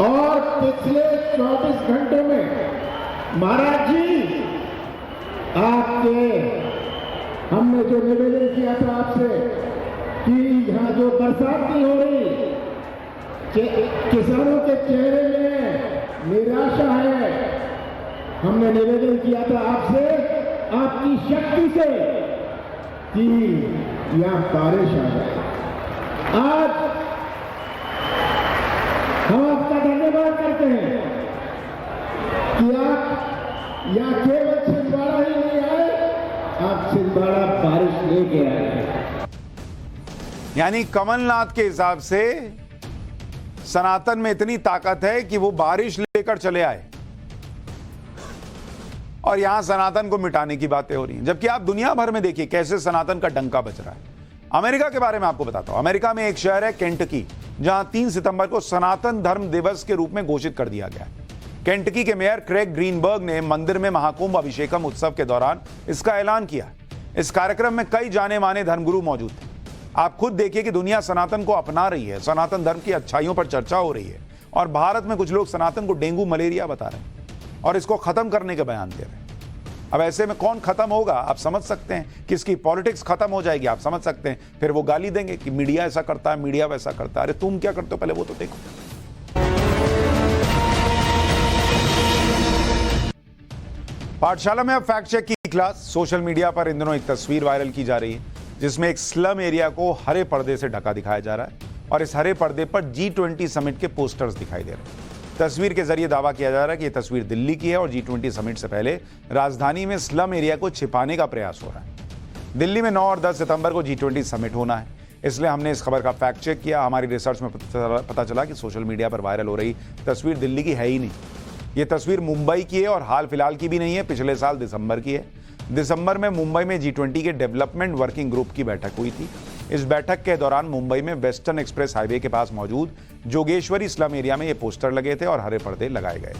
E: और पिछले 24 घंटों में महाराज जी आपके हमने जो निवेदन किया था आपसे कि यहाँ जो बरसात नहीं हो रही, किसानों के चेहरे में निराशा है, हमने निवेदन किया था आपसे आपकी शक्ति से कि यहाँ बारिश आ जाए। आज हम आपका धन्यवाद करते हैं कि आप यहाँ केवल छिंदवाड़ा ही नहीं आए, आप छिंदवाड़ा बारिश लेके आए।
A: यानी कमलनाथ के हिसाब से सनातन में इतनी ताकत है कि वो बारिश लेकर चले आए और यहां सनातन को मिटाने की बातें हो रही हैं। जबकि आप दुनिया भर में देखिए कैसे सनातन का डंका बज रहा है। अमेरिका के बारे में आपको बताता हूं। अमेरिका में एक शहर है केंटकी, जहां 3 सितंबर को सनातन धर्म दिवस के रूप में घोषित कर दिया गया है। केंटकी के मेयर क्रेग ग्रीनबर्ग ने मंदिर में महाकुंभ अभिषेकम उत्सव के दौरान इसका ऐलान किया। इस कार्यक्रम में कई जाने माने धर्मगुरु मौजूद थे। आप खुद देखिए कि दुनिया सनातन को अपना रही है, सनातन धर्म की अच्छाइयों पर चर्चा हो रही है और भारत में कुछ लोग सनातन को डेंगू मलेरिया बता रहे हैं और इसको खत्म करने के बयान दे रहे हैं। अब ऐसे में कौन खत्म होगा आप समझ सकते हैं, किसकी पॉलिटिक्स खत्म हो जाएगी आप समझ सकते हैं। फिर वो गाली देंगे कि मीडिया ऐसा करता है, मीडिया वैसा करता है। अरे तुम क्या करते हो पहले वो तो देखो। पाठशाला में अब फैक्ट चेक की क्लास। सोशल मीडिया पर इन दिनों एक तस्वीर वायरल की जा रही है जिसमें एक स्लम एरिया को हरे पर्दे से ढका दिखाया जा रहा है और इस हरे पर्दे पर G20 समिट के पोस्टर्स दिखाई दे रहे हैं। तस्वीर के जरिए दावा किया जा रहा है कि यह तस्वीर दिल्ली की है और G20 समिट से पहले राजधानी में स्लम एरिया को छिपाने का प्रयास हो रहा है। दिल्ली में 9 और 10 सितंबर को G20 समिट होना है, इसलिए हमने इस खबर का फैक्ट चेक किया। हमारी रिसर्च में पता चला कि सोशल मीडिया पर वायरल हो रही तस्वीर दिल्ली की है ही नहीं। ये तस्वीर मुंबई की है और हाल फिलहाल की भी नहीं है, पिछले साल दिसंबर की है। दिसंबर में मुंबई में G20 के डेवलपमेंट वर्किंग ग्रुप की बैठक हुई थी। इस बैठक के दौरान मुंबई में वेस्टर्न एक्सप्रेस हाईवे के पास मौजूद जोगेश्वरी स्लम एरिया में ये पोस्टर लगे थे और हरे पर्दे लगाए गए।